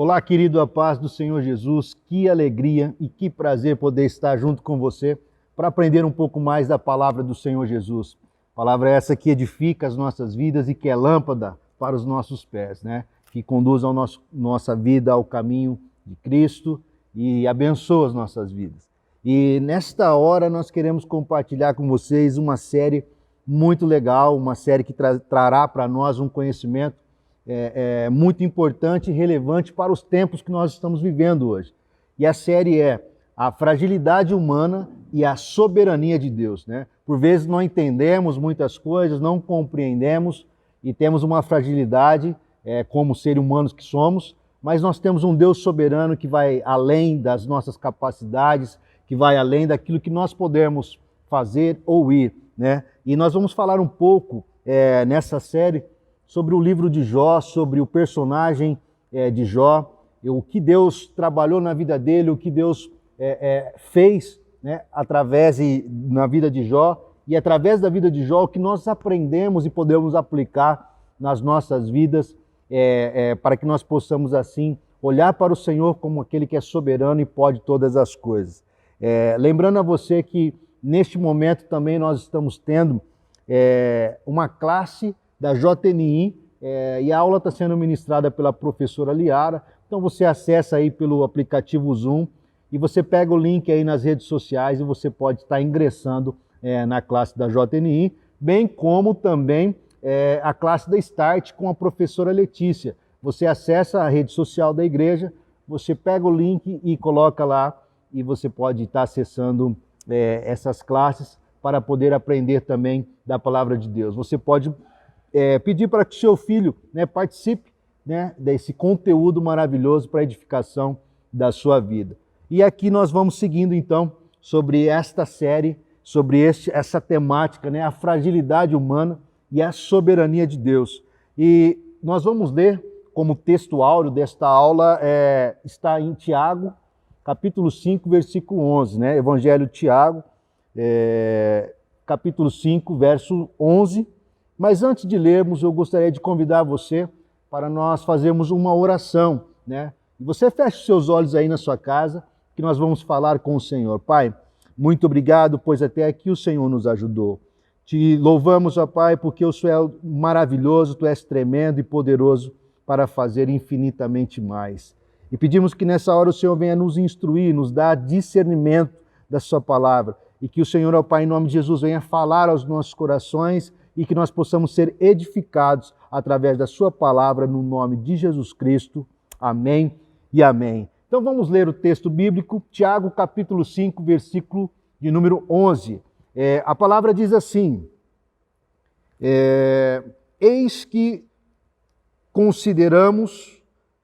Olá, querido, a paz do Senhor Jesus, que alegria e que prazer poder estar junto com você para aprender um pouco mais da palavra do Senhor Jesus. Palavra essa que edifica as nossas vidas e que é lâmpada para os nossos pés, né? Que conduz a nossa vida ao caminho de Cristo e abençoa as nossas vidas. E nesta hora nós queremos compartilhar com vocês uma série muito legal, uma série que trará para nós um conhecimento muito importante e relevante para os tempos que nós estamos vivendo hoje. E a série é A Fragilidade Humana e a Soberania de Deus, né? Por vezes não entendemos muitas coisas, não compreendemos e temos uma fragilidade como seres humanos que somos, mas nós temos um Deus soberano que vai além das nossas capacidades, que vai além daquilo que nós podemos fazer ou ir, né? E nós vamos falar um pouco nessa série sobre o livro de Jó, sobre o personagem de Jó, o que Deus trabalhou na vida dele, o que Deus fez, né, na vida de Jó, e através da vida de Jó, o que nós aprendemos e podemos aplicar nas nossas vidas, para que nós possamos assim olhar para o Senhor como aquele que é soberano e pode todas as coisas. Lembrando a você que neste momento também nós estamos tendo uma classe da JNI, e a aula está sendo ministrada pela professora Liara. Então você acessa aí pelo aplicativo Zoom e você pega o link aí nas redes sociais e você pode estar ingressando na classe da JNI, bem como também a classe da Start com a professora Letícia. Você acessa a rede social da igreja, você pega o link e coloca lá e você pode estar acessando essas classes para poder aprender também da palavra de Deus. Você pode pedir para que seu filho, né, participe, né, desse conteúdo maravilhoso para a edificação da sua vida. E aqui nós vamos seguindo então sobre esta série, sobre essa temática, né, a fragilidade humana e a soberania de Deus. E nós vamos ler como texto áureo desta aula, está em Tiago, capítulo 5, versículo 11, né, Evangelho de Tiago, capítulo 5, verso 11. Mas antes de lermos, eu gostaria de convidar você para nós fazermos uma oração, né? E você feche seus olhos aí na sua casa, que nós vamos falar com o Senhor. Pai, muito obrigado, pois até aqui o Senhor nos ajudou. Te louvamos, ó Pai, porque o Senhor é maravilhoso, Tu és tremendo e poderoso para fazer infinitamente mais. E pedimos que nessa hora o Senhor venha nos instruir, nos dar discernimento da Sua palavra. E que o Senhor, ó Pai, em nome de Jesus, venha falar aos nossos corações e que nós possamos ser edificados através da Sua palavra, no nome de Jesus Cristo. Amém e amém. Então vamos ler o texto bíblico, Tiago capítulo 5, versículo de número 11. A palavra diz assim: eis que consideramos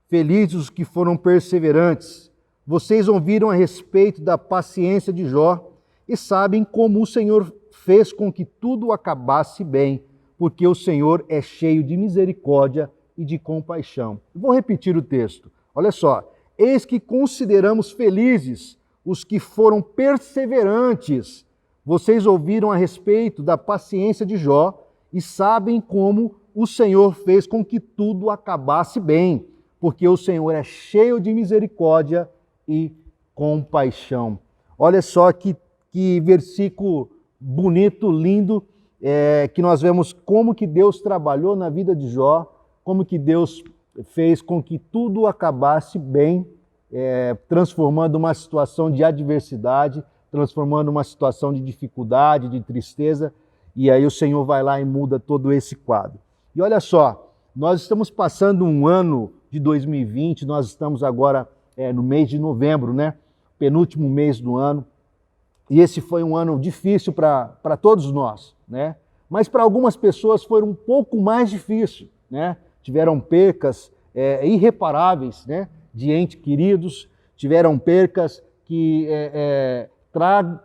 felizes os que foram perseverantes. Vocês ouviram a respeito da paciência de Jó e sabem como o Senhor fez com que tudo acabasse bem, porque o Senhor é cheio de misericórdia e de compaixão. Vou repetir o texto. Olha só. Eis que consideramos felizes os que foram perseverantes. Vocês ouviram a respeito da paciência de Jó e sabem como o Senhor fez com que tudo acabasse bem, porque o Senhor é cheio de misericórdia e compaixão. Olha só que versículo bonito, lindo, que nós vemos como que Deus trabalhou na vida de Jó, como que Deus fez com que tudo acabasse bem, transformando uma situação de adversidade, transformando uma situação de dificuldade, de tristeza, e aí o Senhor vai lá e muda todo esse quadro. E olha só, nós estamos passando um ano de 2020, nós estamos agora no mês de novembro, né? Penúltimo mês do ano. E esse foi um ano difícil para todos nós, né? Mas para algumas pessoas foi um pouco mais difícil, né? Tiveram percas irreparáveis, né? De entes queridos, tiveram percas que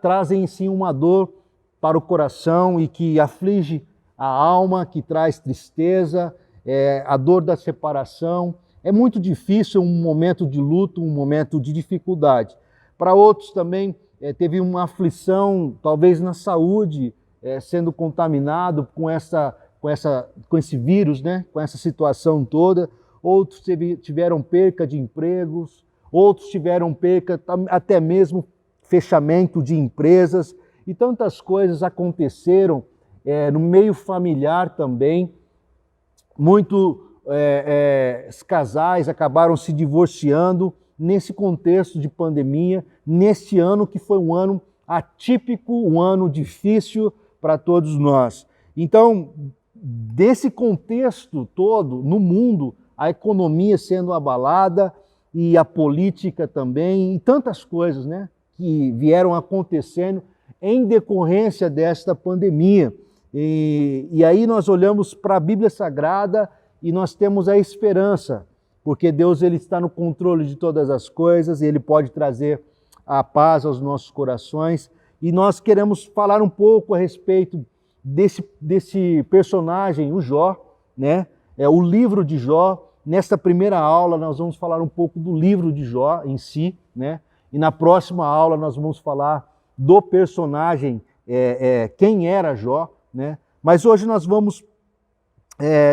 trazem em si uma dor para o coração e que aflige a alma, que traz tristeza, a dor da separação. É muito difícil um momento de luto, um momento de dificuldade. Para outros também teve uma aflição, talvez na saúde, sendo contaminado com esse vírus, né? Com essa situação toda. outros tiveram perca de empregos, outros tiveram perca, até mesmo fechamento de empresas, e tantas coisas aconteceram no meio familiar também. Muitos casais acabaram se divorciando nesse contexto de pandemia, neste ano que foi um ano atípico, um ano difícil para todos nós. Então, desse contexto todo, no mundo, a economia sendo abalada e a política também, e tantas coisas, né, que vieram acontecendo em decorrência desta pandemia. E aí nós olhamos para a Bíblia Sagrada e nós temos a esperança, porque Deus ele está no controle de todas as coisas e Ele pode trazer a paz aos nossos corações. E nós queremos falar um pouco a respeito desse personagem, o Jó, né? O livro de Jó. Nesta primeira aula nós vamos falar um pouco do livro de Jó em si, né? E na próxima aula nós vamos falar do personagem, quem era Jó, né? Mas hoje nós vamos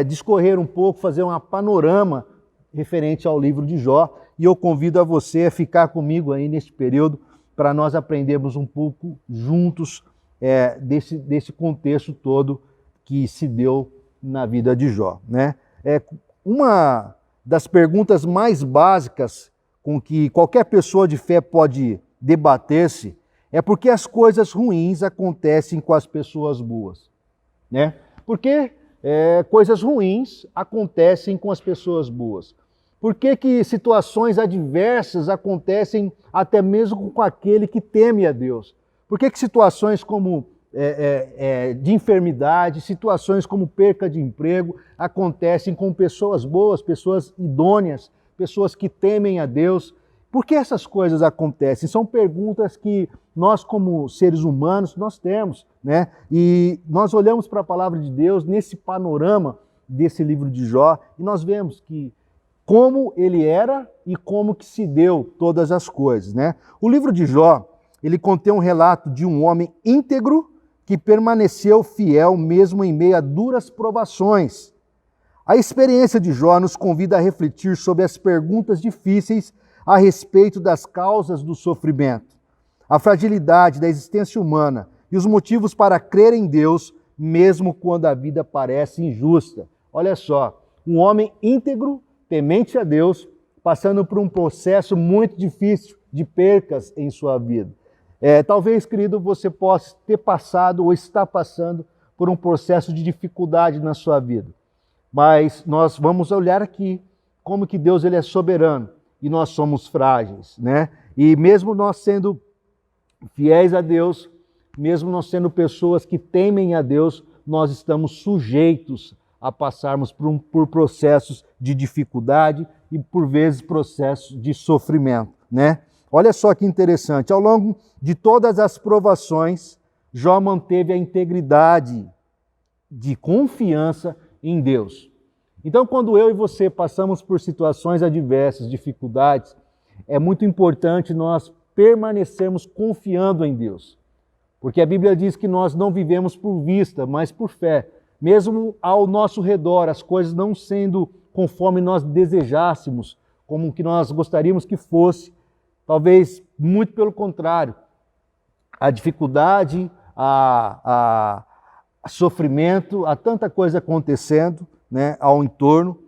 discorrer um pouco, fazer um panorama referente ao livro de Jó, e eu convido a você a ficar comigo aí neste período para nós aprendermos um pouco juntos desse contexto todo que se deu na vida de Jó, né? Uma das perguntas mais básicas com que qualquer pessoa de fé pode debater-se é por que as coisas ruins acontecem com as pessoas boas, né? Por que coisas ruins acontecem com as pessoas boas? Por que situações adversas acontecem até mesmo com aquele que teme a Deus? Por que situações como de enfermidade, situações como perca de emprego acontecem com pessoas boas, pessoas idôneas, pessoas que temem a Deus? Por que essas coisas acontecem? São perguntas que nós, como seres humanos, nós temos, né? E nós olhamos para a palavra de Deus nesse panorama desse livro de Jó e nós vemos que como ele era e como que se deu todas as coisas, né? O livro de Jó, ele contém um relato de um homem íntegro que permaneceu fiel mesmo em meio a duras provações. A experiência de Jó nos convida a refletir sobre as perguntas difíceis a respeito das causas do sofrimento, a fragilidade da existência humana e os motivos para crer em Deus, mesmo quando a vida parece injusta. Olha só, um homem íntegro, temente a Deus, passando por um processo muito difícil de percas em sua vida. Talvez, querido, você possa ter passado ou está passando por um processo de dificuldade na sua vida. Mas nós vamos olhar aqui como que Deus ele é soberano e nós somos frágeis, né? E mesmo nós sendo fiéis a Deus, mesmo nós sendo pessoas que temem a Deus, nós estamos sujeitos a passarmos por processos de dificuldade e, por vezes, processos de sofrimento, né? Olha só que interessante, ao longo de todas as provações, Jó manteve a integridade de confiança em Deus. Então, quando eu e você passamos por situações adversas, dificuldades, é muito importante nós permanecermos confiando em Deus. Porque a Bíblia diz que nós não vivemos por vista, mas por fé. Mesmo ao nosso redor, as coisas não sendo conforme nós desejássemos, como que nós gostaríamos que fosse, talvez muito pelo contrário. A dificuldade, a sofrimento, há tanta coisa acontecendo, né, ao entorno,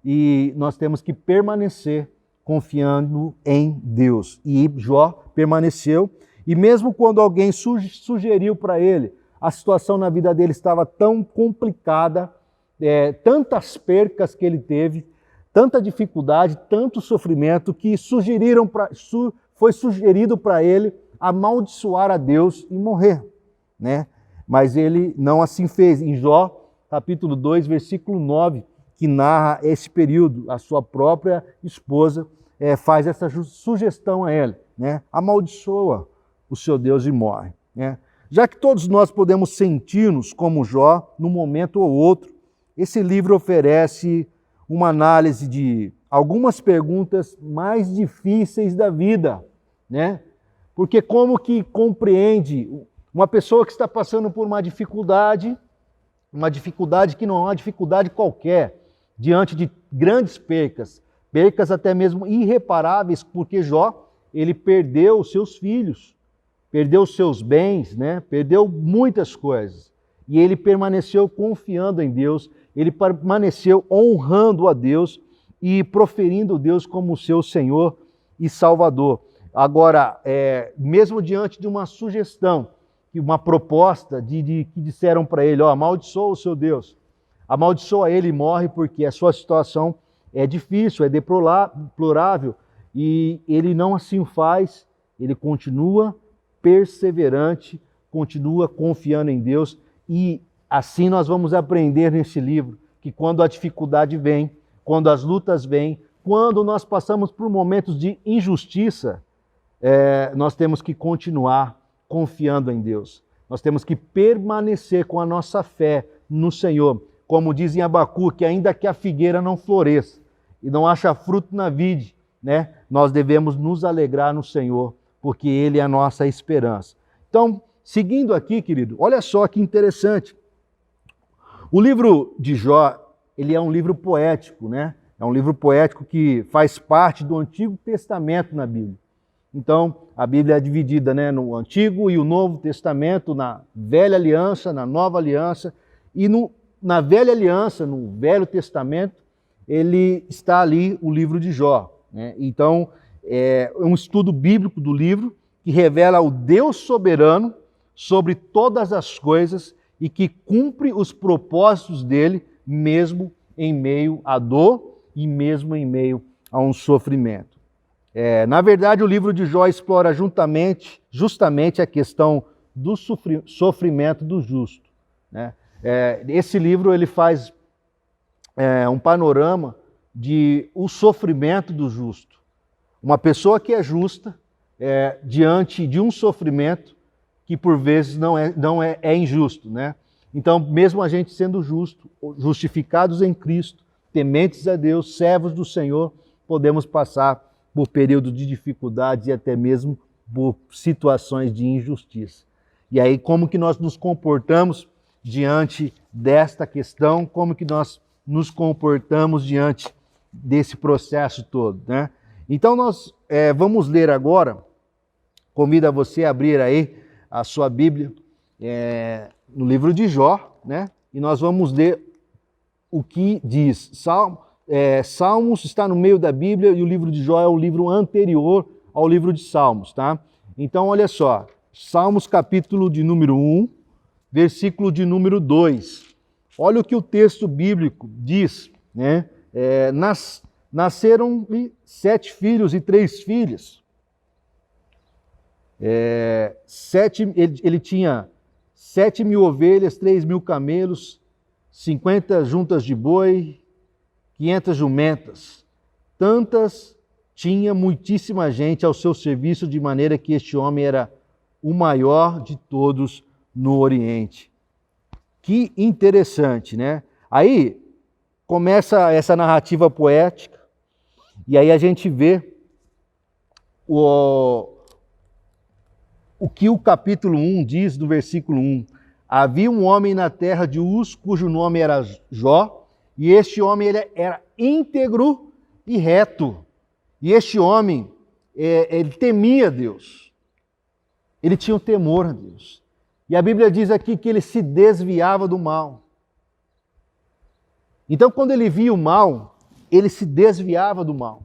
e nós temos que permanecer confiando em Deus. E Jó permaneceu, e mesmo quando alguém sugeriu para ele, a situação na vida dele estava tão complicada, tantas percas que ele teve, tanta dificuldade, tanto sofrimento, que foi sugerido para ele amaldiçoar a Deus e morrer, né? Mas ele não assim fez. Em Jó, capítulo 2, versículo 9, que narra esse período, a sua própria esposa faz essa sugestão a ele, né? Amaldiçoa o seu Deus e morre, né? Já que todos nós podemos sentir-nos como Jó num momento ou outro, esse livro oferece uma análise de algumas perguntas mais difíceis da vida, né? Porque como que compreende uma pessoa que está passando por uma dificuldade que não é uma dificuldade qualquer, diante de grandes percas, percas até mesmo irreparáveis, porque Jó, ele perdeu os seus filhos, perdeu os seus bens, né? Perdeu muitas coisas. E ele permaneceu confiando em Deus, ele permaneceu honrando a Deus e proferindo Deus como seu Senhor e Salvador. Agora, mesmo diante de uma sugestão, uma proposta que disseram para ele, amaldiçoa o seu Deus, amaldiçoa ele e morre porque a sua situação é difícil, é deplorável, e ele não assim o faz, ele continua perseverante, continua confiando em Deus, e assim nós vamos aprender nesse livro que quando a dificuldade vem, quando as lutas vêm, quando nós passamos por momentos de injustiça, nós temos que continuar confiando em Deus. Nós temos que permanecer com a nossa fé no Senhor. Como diz em Abacuque, ainda que a figueira não floresça e não acha fruto na vide, né? Nós devemos nos alegrar no Senhor, porque Ele é a nossa esperança. Então, seguindo aqui, querido, olha só que interessante. O livro de Jó, ele é um livro poético, né? É um livro poético que faz parte do Antigo Testamento na Bíblia. Então, a Bíblia é dividida, né, no Antigo e o Novo Testamento, na Velha Aliança, na Nova Aliança. E na Velha Aliança, no Velho Testamento, ele está ali o livro de Jó, né? Então, é um estudo bíblico do livro que revela o Deus soberano sobre todas as coisas e que cumpre os propósitos dele, mesmo em meio à dor e mesmo em meio a um sofrimento. Na verdade, o livro de Jó explora justamente a questão do sofrimento do justo, né? Esse livro ele faz um panorama de o sofrimento do justo. Uma pessoa que é justa diante de um sofrimento que por vezes não é injusto, né? Então, mesmo a gente sendo justo, justificados em Cristo, tementes a Deus, servos do Senhor, podemos passar por períodos de dificuldades e até mesmo por situações de injustiça. E aí, como que nós nos comportamos diante desta questão? Como que nós nos comportamos diante desse processo todo, né? Então, nós vamos ler agora, convido a você a abrir aí a sua Bíblia no livro de Jó, né? E nós vamos ler o que diz. Salmos está no meio da Bíblia e o livro de Jó é o livro anterior ao livro de Salmos, tá? Então, olha só, Salmos capítulo de número 1, versículo de número 2. Olha o que o texto bíblico diz, né? Nasceram-lhe 7 filhos e 3 filhas. Ele tinha 7.000 ovelhas, 3.000 camelos, 50 juntas de boi, 500 jumentas. Tantas tinha muitíssima gente ao seu serviço, de maneira que este homem era o maior de todos no Oriente. Que interessante, né? Aí começa essa narrativa poética, e aí a gente vê o que o capítulo 1 diz no versículo 1. Havia um homem na terra de Uz, cujo nome era Jó, e este homem ele era íntegro e reto. E este homem, ele temia Deus. Ele tinha um temor a Deus. E a Bíblia diz aqui que ele se desviava do mal. Então, quando ele via o mal, ele se desviava do mal.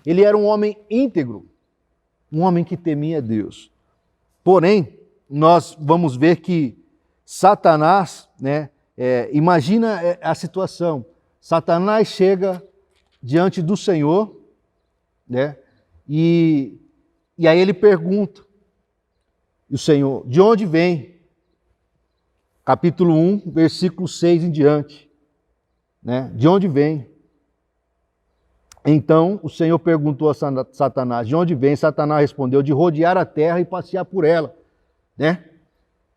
Ele era um homem íntegro, um homem que temia Deus. Porém, nós vamos ver que Satanás, né, imagina a situação. Satanás chega diante do Senhor, né, e aí ele pergunta, e o Senhor, de onde vem? Capítulo 1, versículo 6 em diante. Né? De onde vem? Então o Senhor perguntou a Satanás, de onde vem? Satanás respondeu, de rodear a terra e passear por ela. Né?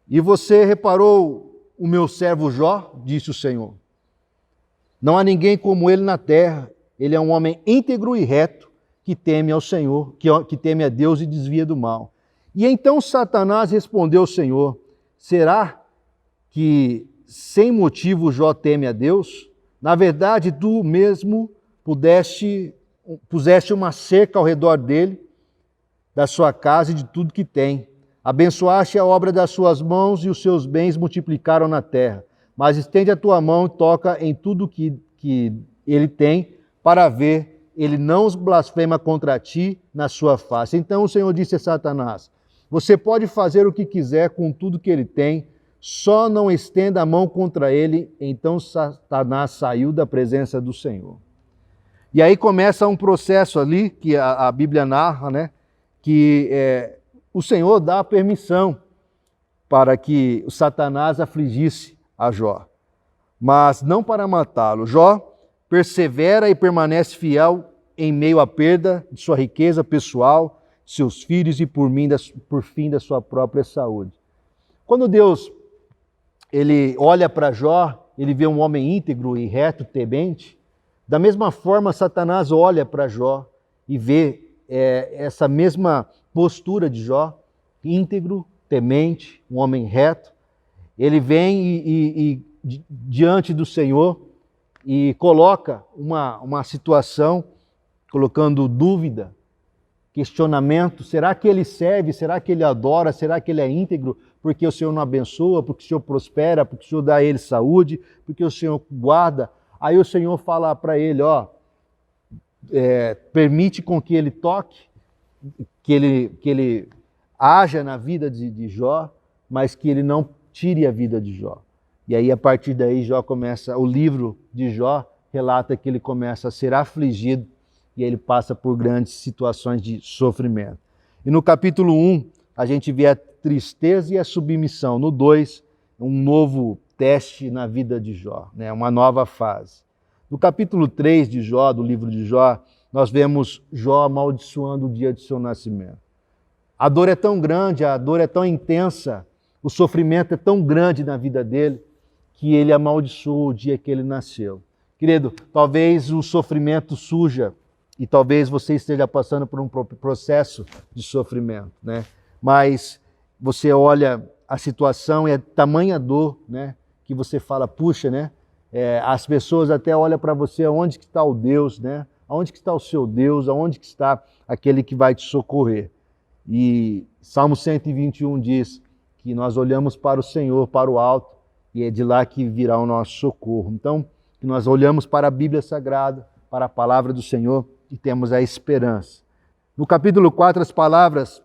E você reparou o meu servo Jó? Disse o Senhor. Não há ninguém como ele na terra. Ele é um homem íntegro e reto, que teme ao Senhor, que teme a Deus e desvia do mal. E então Satanás respondeu ao Senhor, será que sem motivo Jó teme a Deus? Na verdade, tu mesmo puseste uma cerca ao redor dele, da sua casa e de tudo que tem. Abençoaste a obra das suas mãos e os seus bens multiplicaram na terra. Mas estende a tua mão e toca em tudo que ele tem, para ver, ele não os blasfema contra ti na sua face. Então o Senhor disse a Satanás: você pode fazer o que quiser com tudo que ele tem, só não estenda a mão contra ele. Então Satanás saiu da presença do Senhor. E aí começa um processo ali, que a Bíblia narra, né? Que o Senhor dá a permissão para que o Satanás afligisse a Jó, mas não para matá-lo. Jó persevera e permanece fiel em meio à perda de sua riqueza pessoal, seus filhos e por fim da sua própria saúde. Quando Deus ele olha para Jó, ele vê um homem íntegro e reto, temente. Da mesma forma, Satanás olha para Jó e vê essa mesma postura de Jó, íntegro, temente, um homem reto. Ele vem diante do Senhor e coloca uma situação, colocando dúvida, questionamento: será que ele serve, será que ele adora, será que ele é íntegro porque o Senhor não abençoa, porque o Senhor prospera, porque o Senhor dá a ele saúde, porque o Senhor guarda? Aí o Senhor fala para ele: permite com que ele toque, que ele haja na vida de Jó, mas que ele não tire a vida de Jó. E aí, a partir daí, o livro de Jó relata que ele começa a ser afligido e ele passa por grandes situações de sofrimento. E no capítulo 1, a gente vê a tristeza e a submissão. No 2, um novo teste na vida de Jó, né? Uma nova fase. No capítulo 3 de Jó, do livro de Jó, nós vemos Jó amaldiçoando o dia de seu nascimento. A dor é tão grande, a dor é tão intensa, o sofrimento é tão grande na vida dele, que ele amaldiçoou o dia que ele nasceu. Querido, talvez o sofrimento surja e talvez você esteja passando por um processo de sofrimento, né? Mas você olha a situação e é tamanha dor, né? Que você fala: puxa, né? As pessoas até olham para você: onde que está o Deus, né? Aonde que está o seu Deus? Aonde que está aquele que vai te socorrer? E Salmo 121 diz que nós olhamos para o Senhor, para o alto, e é de lá que virá o nosso socorro. Então, que nós olhamos para a Bíblia Sagrada, para a palavra do Senhor, e temos a esperança. No capítulo 4, as palavras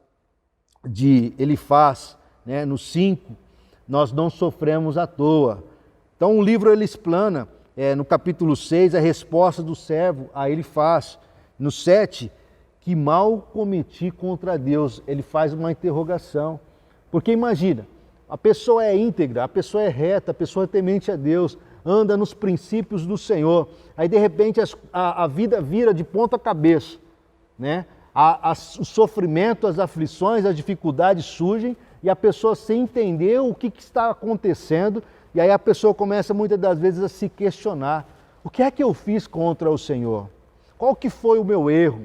de Elifaz, né, no 5, nós não sofremos à toa. Então o livro ele explana, no capítulo 6, a resposta do servo a Elifaz. No 7, que mal cometi contra Deus. Ele faz uma interrogação. Porque imagina, a pessoa é íntegra, a pessoa é reta, a pessoa é temente a Deus, anda nos princípios do Senhor. Aí de repente a vida vira de ponta cabeça, né? O sofrimento, as aflições, as dificuldades surgem e a pessoa sem entender o que está acontecendo, e aí a pessoa começa muitas das vezes a se questionar: o que é que eu fiz contra o Senhor? Qual que foi o meu erro?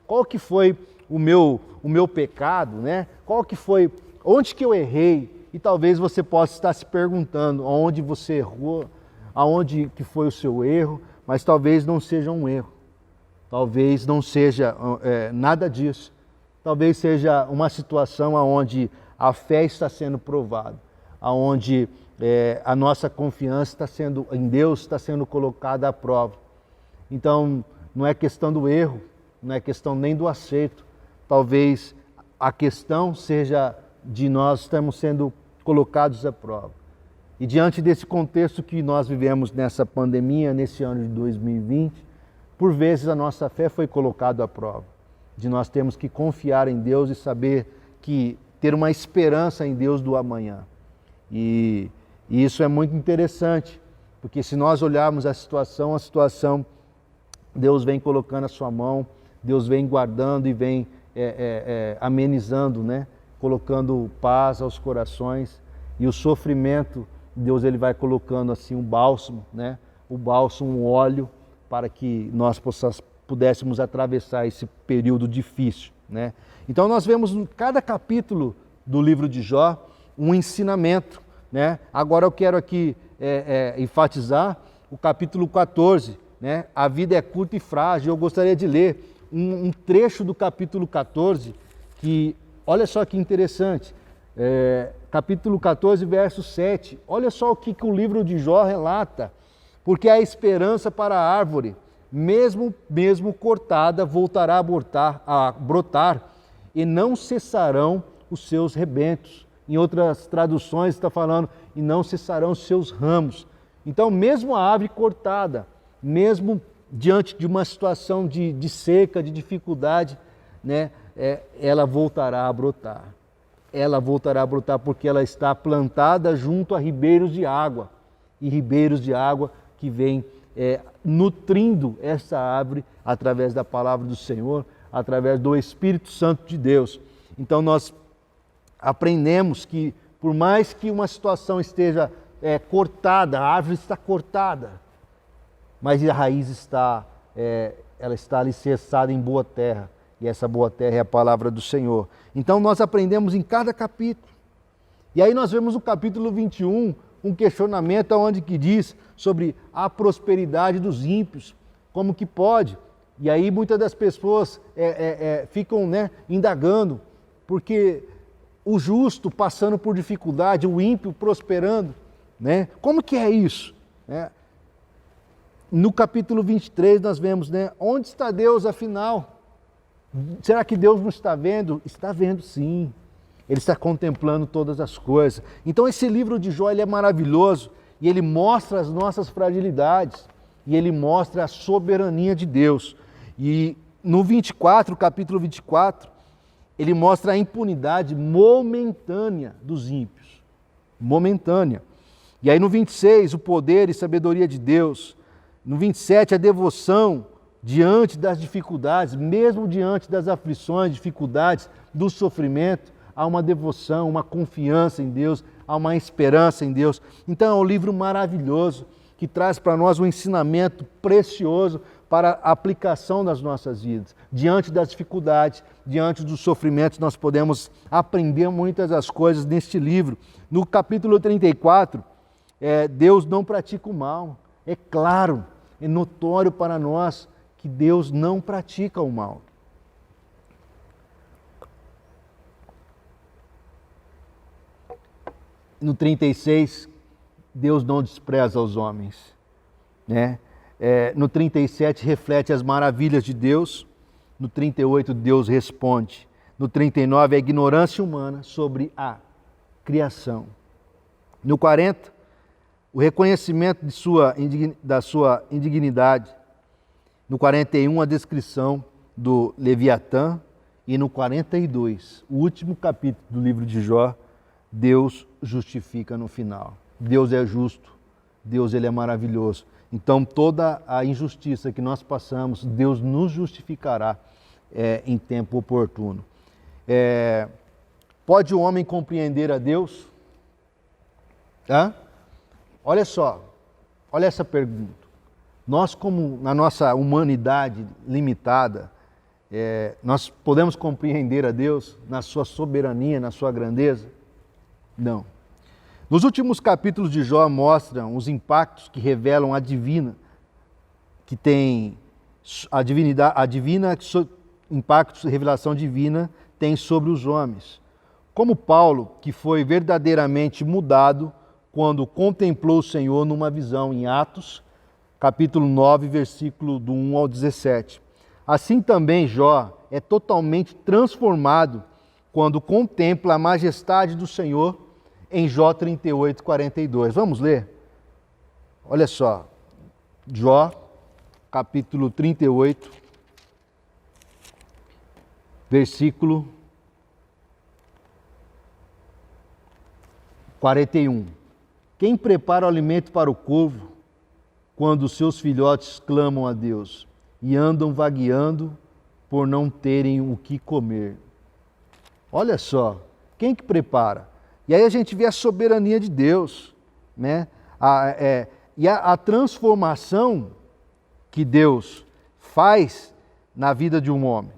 Qual que foi o meu pecado, né? Qual que foi, onde que eu errei? E talvez você possa estar se perguntando aonde você errou, aonde que foi o seu erro, mas talvez não seja um erro. Talvez não seja nada disso. Talvez seja uma situação onde a fé está sendo provada, onde a nossa confiança em Deus está sendo colocada à prova. Então, não é questão do erro, não é questão nem do acerto. Talvez a questão seja de nós estamos sendo colocados à prova. E diante desse contexto que nós vivemos nessa pandemia, nesse ano de 2020, por vezes a nossa fé foi colocada à prova. De nós temos que confiar em Deus e saber que ter uma esperança em Deus do amanhã. E isso é muito interessante, porque se nós olharmos a situação, Deus vem colocando a sua mão, Deus vem guardando e vem amenizando, né? Colocando paz aos corações, e o sofrimento, Deus ele vai colocando assim um bálsamo, né? O bálsamo, um óleo, para que nós pudéssemos atravessar esse período difícil, né? Então nós vemos em cada capítulo do livro de Jó um ensinamento, né? Agora eu quero aqui enfatizar o capítulo 14, né? A vida é curta e frágil. Eu gostaria de ler um trecho do capítulo 14, que, olha só que interessante, capítulo 14, verso 7, olha só o que o livro de Jó relata, porque a esperança para a árvore, mesmo cortada, voltará a brotar, e não cessarão os seus rebentos. Em outras traduções está falando, e não cessarão os seus ramos. Então, mesmo a árvore cortada, mesmo diante de uma situação de seca, de dificuldade, né, ela voltará a brotar. Ela voltará a brotar porque ela está plantada junto a ribeiros de água. E ribeiros de água que vêm nutrindo essa árvore através da palavra do Senhor, através do Espírito Santo de Deus. Então nós aprendemos que por mais que uma situação esteja cortada, a árvore está cortada, mas a raiz ela está alicerçada em boa terra, e essa boa terra é a palavra do Senhor. Então nós aprendemos em cada capítulo. E aí nós vemos no capítulo 21 um questionamento onde que diz sobre a prosperidade dos ímpios, como que pode. E aí muitas das pessoas ficam, né, indagando, porque o justo passando por dificuldade, o ímpio prosperando, né? Como que é isso? No capítulo 23 nós vemos, né, onde está Deus afinal? Será que Deus não está vendo? Está vendo sim. Ele está contemplando todas as coisas. Então esse livro de Jó ele é maravilhoso e ele mostra as nossas fragilidades e ele mostra a soberania de Deus. E no 24, capítulo 24, ele mostra a impunidade momentânea dos ímpios. Momentânea. E aí no 26, o poder e sabedoria de Deus. No 27, a devoção diante das dificuldades, mesmo diante das aflições, dificuldades, do sofrimento, há uma devoção, uma confiança em Deus, há uma esperança em Deus. Então é um livro maravilhoso que traz para nós um ensinamento precioso para a aplicação das nossas vidas. Diante das dificuldades, diante dos sofrimentos, nós podemos aprender muitas das coisas neste livro. No capítulo 34, Deus não pratica o mal. É claro, é notório para nós que Deus não pratica o mal. No 36, Deus não despreza os homens, né? No 37, reflete as maravilhas de Deus. No 38, Deus responde. No 39, a ignorância humana sobre a criação. No 40, o reconhecimento da sua indignidade. No 41, a descrição do Leviatã. E no 42, o último capítulo do livro de Jó, Deus justifica no final. Deus é justo, Deus ele é maravilhoso. Então toda a injustiça que nós passamos, Deus nos justificará em tempo oportuno. Pode o homem compreender a Deus? Olha só, olha essa pergunta. Nós, como na nossa humanidade limitada, nós podemos compreender a Deus na sua soberania, na sua grandeza? Não. Nos últimos capítulos de Jó mostram os impactos que revelam a divina, que tem a divina impactos de revelação divina tem sobre os homens. Como Paulo, que foi verdadeiramente mudado quando contemplou o Senhor numa visão em Atos, capítulo 9, versículo do 1 ao 17. Assim também Jó é totalmente transformado quando contempla a majestade do Senhor em Jó 38, 42. Vamos ler? Olha só, Jó, capítulo 38, versículo 41. Quem prepara o alimento para o corvo quando os seus filhotes clamam a Deus e andam vagueando por não terem o que comer? Olha só, quem que prepara? E aí a gente vê a soberania de Deus, né? E a transformação que Deus faz na vida de um homem.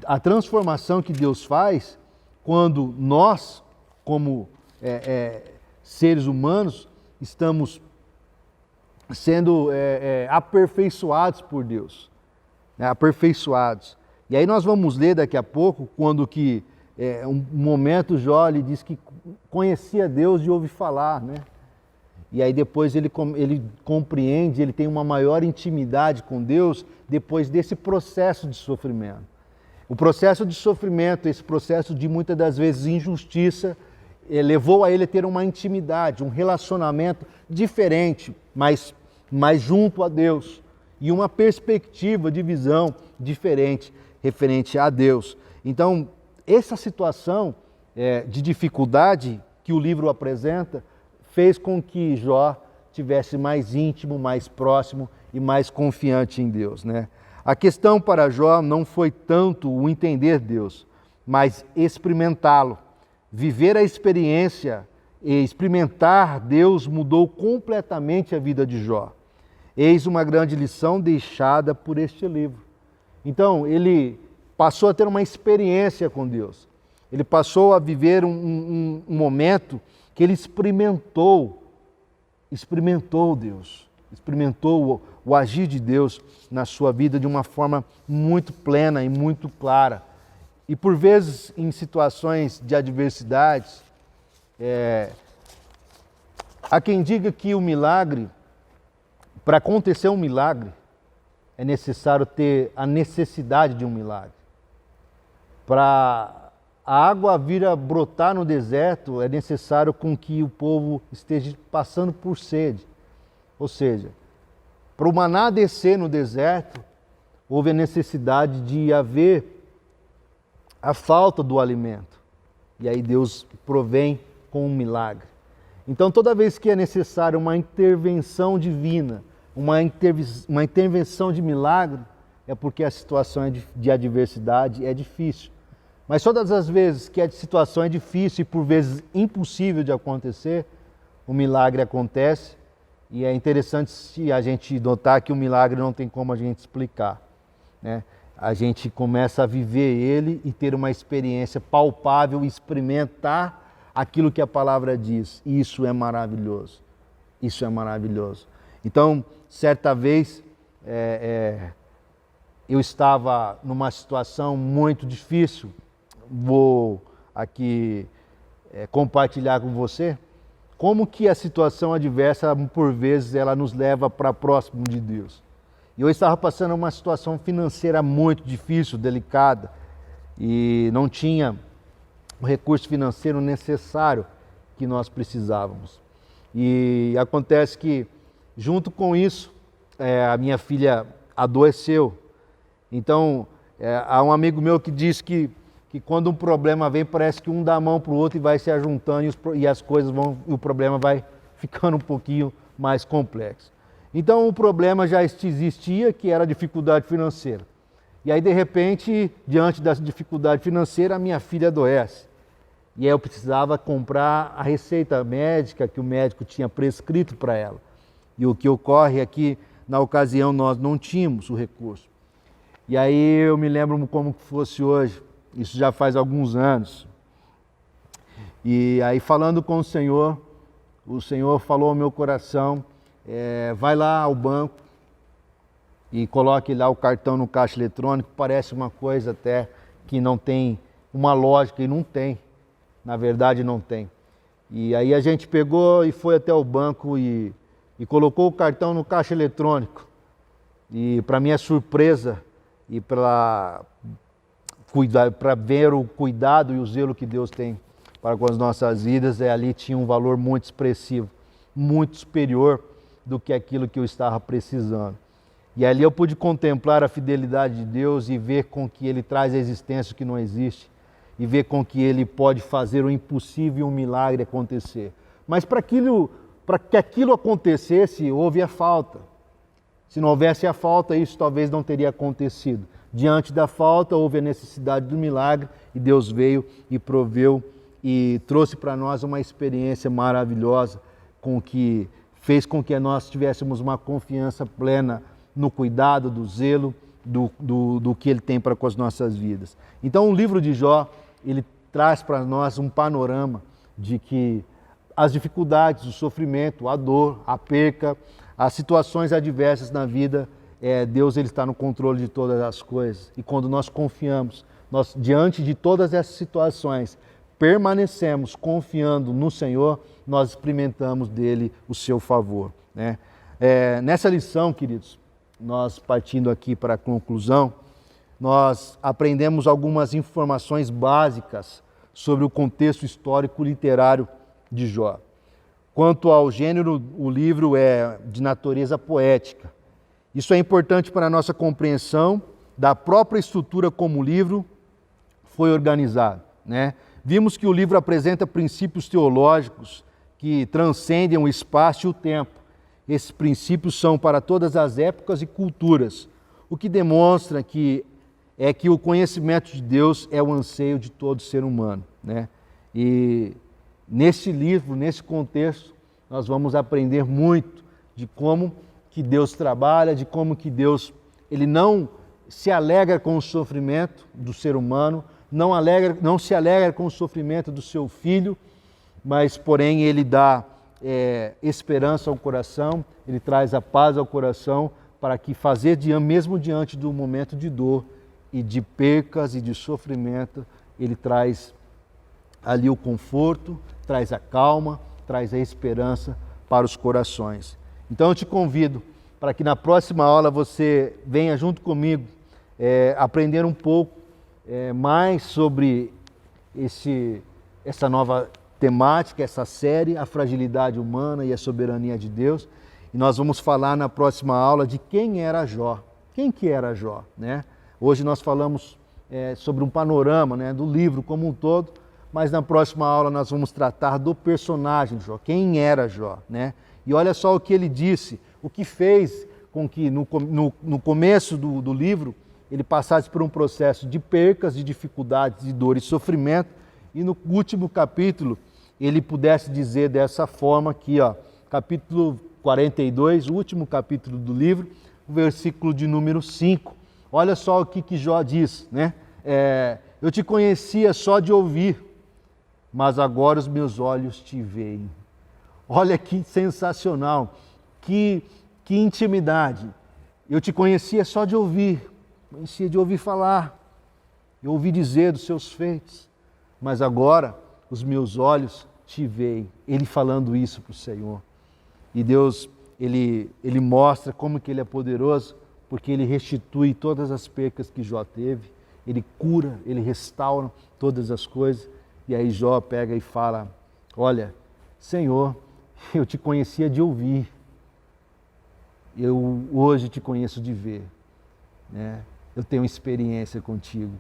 A transformação que Deus faz quando nós, como seres humanos, estamos sendo aperfeiçoados por Deus, né? Aperfeiçoados. E aí nós vamos ler daqui a pouco, quando que um momento Jó ele diz que conhecia Deus de ouvir falar, né? E aí depois ele compreende, ele tem uma maior intimidade com Deus depois desse processo de sofrimento. O processo de sofrimento, esse processo de muitas das vezes injustiça, levou a ele a ter uma intimidade, um relacionamento diferente, mas junto a Deus. E uma perspectiva de visão diferente, referente a Deus. Então, essa situação de dificuldade que o livro apresenta, fez com que Jó tivesse mais íntimo, mais próximo e mais confiante em Deus, né? A questão para Jó não foi tanto o entender Deus, mas experimentá-lo. Viver a experiência e experimentar Deus mudou completamente a vida de Jó. Eis uma grande lição deixada por este livro. Então, ele passou a ter uma experiência com Deus. Ele passou a viver um momento que ele experimentou Deus, experimentou o agir de Deus na sua vida de uma forma muito plena e muito clara. E por vezes, em situações de adversidades, há quem diga que o milagre, para acontecer um milagre, é necessário ter a necessidade de um milagre. Para a água vir a brotar no deserto, é necessário com que o povo esteja passando por sede. Ou seja, para o maná descer no deserto, houve a necessidade de haver a falta do alimento. E aí Deus provém com um milagre. Então, toda vez que é necessário uma intervenção divina, uma intervenção de milagre, é porque a situação de adversidade é difícil. Mas todas as vezes que a situação é difícil e por vezes impossível de acontecer, o milagre acontece. E é interessante a gente notar que o milagre não tem como a gente explicar, né? A gente começa a viver ele e ter uma experiência palpável, experimentar aquilo que a palavra diz. E isso é maravilhoso. Isso é maravilhoso. Então, certa vez, eu estava numa situação muito difícil. Vou aqui compartilhar com você como que a situação adversa, por vezes, ela nos leva para próximo de Deus. E eu estava passando uma situação financeira muito difícil, delicada, e não tinha o recurso financeiro necessário que nós precisávamos. E acontece que, junto com isso, a minha filha adoeceu. Então, há um amigo meu que diz que quando um problema vem, parece que um dá a mão para o outro e vai se ajuntando e as coisas e o problema vai ficando um pouquinho mais complexo. Então o problema já existia, que era a dificuldade financeira. E aí, de repente, diante dessa dificuldade financeira, a minha filha adoece. E aí eu precisava comprar a receita médica que o médico tinha prescrito para ela. E o que ocorre é que, na ocasião, nós não tínhamos o recurso. E aí eu me lembro como fosse hoje. Isso já faz alguns anos. E aí, falando com o Senhor falou ao meu coração, vai lá ao banco e coloque lá o cartão no caixa eletrônico. Parece uma coisa até que não tem uma lógica, e não tem. Na verdade, não tem. E aí a gente pegou e foi até o banco e colocou o cartão no caixa eletrônico. E, para minha surpresa e para ver o cuidado e o zelo que Deus tem para com as nossas vidas, ali tinha um valor muito expressivo, muito superior do que aquilo que eu estava precisando. E ali eu pude contemplar a fidelidade de Deus e ver com que Ele traz à existência o que não existe, e ver com que Ele pode fazer o impossível e um milagre acontecer. Mas para que aquilo acontecesse, houve a falta. Se não houvesse a falta, isso talvez não teria acontecido. Diante da falta, houve a necessidade do milagre e Deus veio e proveu e trouxe para nós uma experiência maravilhosa fez com que nós tivéssemos uma confiança plena no cuidado, do zelo, do que Ele tem para com as nossas vidas. Então o livro de Jó, ele traz para nós um panorama de que as dificuldades, o sofrimento, a dor, a perca, As situações adversas na vida, Deus ele está no controle de todas as coisas. E quando nós confiamos, nós diante de todas essas situações, permanecemos confiando no Senhor, nós experimentamos dele o seu favor, né? Nessa lição, queridos, nós partindo aqui para a conclusão, nós aprendemos algumas informações básicas sobre o contexto histórico literário de Jó. Quanto ao gênero, o livro é de natureza poética. Isso é importante para a nossa compreensão da própria estrutura como o livro foi organizado, né? Vimos que o livro apresenta princípios teológicos que transcendem o espaço e o tempo. Esses princípios são para todas as épocas e culturas, o que demonstra que o conhecimento de Deus é o anseio de todo ser humano, né? E nesse livro, nesse contexto, nós vamos aprender muito de como que Deus trabalha, de como que Deus ele não se alegra com o sofrimento do ser humano, não se alegra com o sofrimento do seu filho, mas porém ele dá esperança ao coração, ele traz a paz ao coração para que fazer mesmo diante do momento de dor e de percas e de sofrimento, ele traz ali o conforto, traz a calma, traz a esperança para os corações. Então eu te convido para que na próxima aula você venha junto comigo aprender um pouco mais sobre essa nova temática, essa série, a fragilidade humana e a soberania de Deus. E nós vamos falar na próxima aula de quem era Jó. Quem que era Jó, né? Hoje nós falamos sobre um panorama, né, do livro como um todo, mas na próxima aula nós vamos tratar do personagem Jó, quem era Jó, né? E olha só o que ele disse, o que fez com que no começo do livro ele passasse por um processo de percas, de dificuldades, de dor e sofrimento, e no último capítulo ele pudesse dizer dessa forma aqui, ó, capítulo 42, o último capítulo do livro, o versículo de número 5. Olha só o que Jó diz, né? Eu te conhecia só de ouvir, mas agora os meus olhos te veem. Olha que sensacional, que intimidade. Eu te conhecia só de ouvir, conhecia de ouvir falar, eu ouvi dizer dos seus feitos, mas agora os meus olhos te veem. Ele falando isso para o Senhor. E Deus, ele mostra como que ele é poderoso, porque ele restitui todas as percas que Jó teve, ele cura, ele restaura todas as coisas. E aí Jó pega e fala, olha, Senhor, eu te conhecia de ouvir, eu hoje te conheço de ver, né? Eu tenho experiência contigo,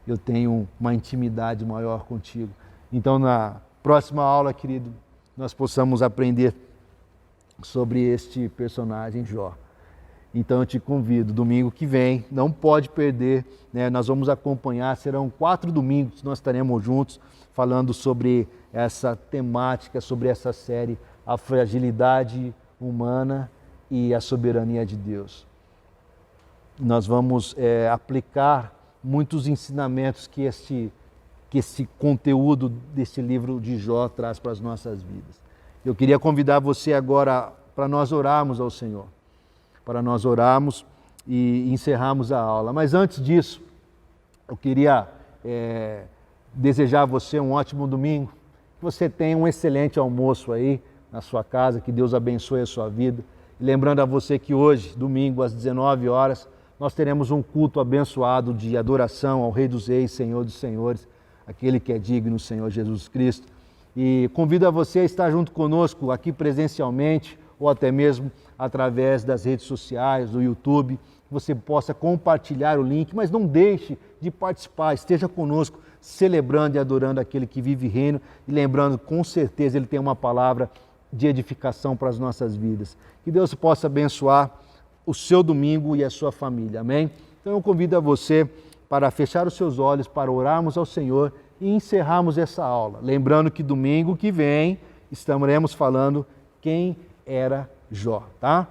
eu tenho uma intimidade maior contigo. Então na próxima aula, querido, nós possamos aprender sobre este personagem Jó. Então eu te convido, domingo que vem, não pode perder, né? Nós vamos acompanhar, serão 4 domingos, nós estaremos juntos falando sobre essa temática, sobre essa série, a fragilidade humana e a soberania de Deus. Nós vamos aplicar muitos ensinamentos que esse conteúdo desse livro de Jó traz para as nossas vidas. Eu queria convidar você agora para nós orarmos ao Senhor, para nós orarmos e encerrarmos a aula. Mas antes disso, eu queria desejar a você um ótimo domingo, que você tenha um excelente almoço aí na sua casa, que Deus abençoe a sua vida. E lembrando a você que hoje, domingo, às 19 horas, nós teremos um culto abençoado de adoração ao Rei dos Reis, Senhor dos Senhores, aquele que é digno, Senhor Jesus Cristo. E convido a você a estar junto conosco aqui presencialmente ou até mesmo através das redes sociais, do YouTube, que você possa compartilhar o link, mas não deixe de participar, esteja conosco, celebrando e adorando aquele que vive e reina e lembrando, com certeza, ele tem uma palavra de edificação para as nossas vidas. Que Deus possa abençoar o seu domingo e a sua família, amém? Então eu convido a você para fechar os seus olhos, para orarmos ao Senhor e encerrarmos essa aula. Lembrando que domingo que vem estaremos falando quem era Jó, tá?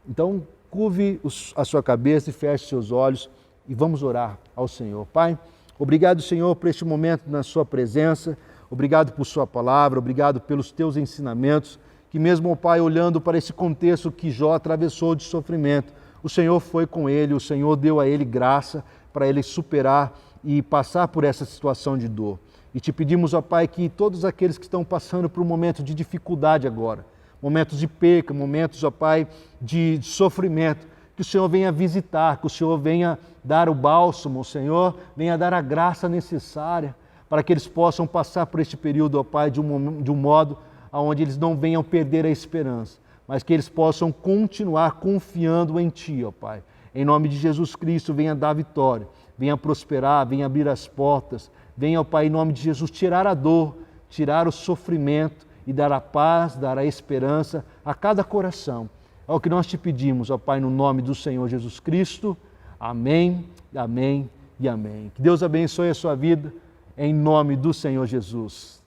Então curve a sua cabeça e feche seus olhos e vamos orar ao Senhor. Pai, obrigado, Senhor, por este momento na sua presença, obrigado por sua palavra, obrigado pelos teus ensinamentos que mesmo, ó Pai, olhando para esse contexto que Jó atravessou de sofrimento, o Senhor foi com ele, o Senhor deu a ele graça para ele superar e passar por essa situação de dor. E te pedimos, ó Pai, que todos aqueles que estão passando por um momento de dificuldade agora, momentos de perca, momentos, ó Pai, de sofrimento, que o Senhor venha visitar, que o Senhor venha dar o bálsamo, o Senhor venha dar a graça necessária para que eles possam passar por este período, ó Pai, de um modo onde eles não venham perder a esperança, mas que eles possam continuar confiando em Ti, ó Pai. Em nome de Jesus Cristo, venha dar vitória, venha prosperar, venha abrir as portas, venha, ó Pai, em nome de Jesus, tirar a dor, tirar o sofrimento e dar a paz, dar a esperança a cada coração. É o que nós te pedimos, ó Pai, no nome do Senhor Jesus Cristo. Amém, amém e amém. Que Deus abençoe a sua vida, em nome do Senhor Jesus.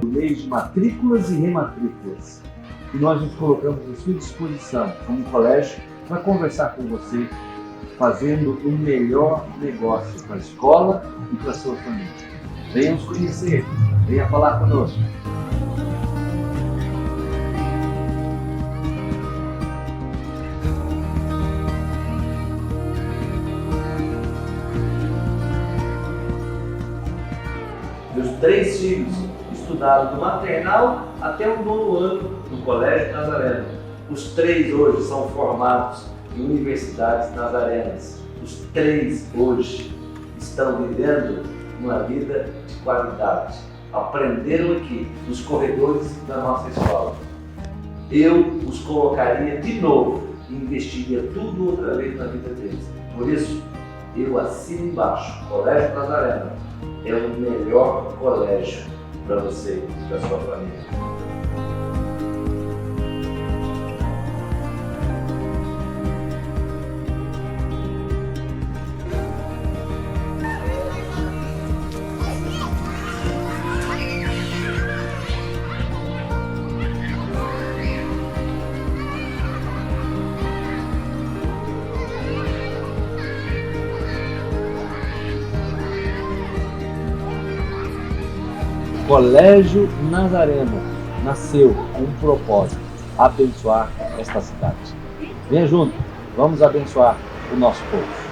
Mês de matrículas e rematrículas. E nós nos colocamos à sua disposição como colégio para conversar com você, fazendo o melhor negócio para a escola e para a sua família. Venha nos conhecer, venha falar conosco. Meus 3 filhos estudaram do maternal até o 9º ano no Colégio Nazareno. Os 3 hoje são formados em universidades nazarenas. Os 3 hoje estão vivendo uma vida de qualidade. Aprenderam aqui, nos corredores da nossa escola. Eu os colocaria de novo e investiria tudo outra vez na vida deles. Por isso, eu assino embaixo, Colégio Nazareno é o melhor colégio para você e para sua família. Colégio Nazareno nasceu com um propósito: abençoar esta cidade. Venha junto, vamos abençoar o nosso povo.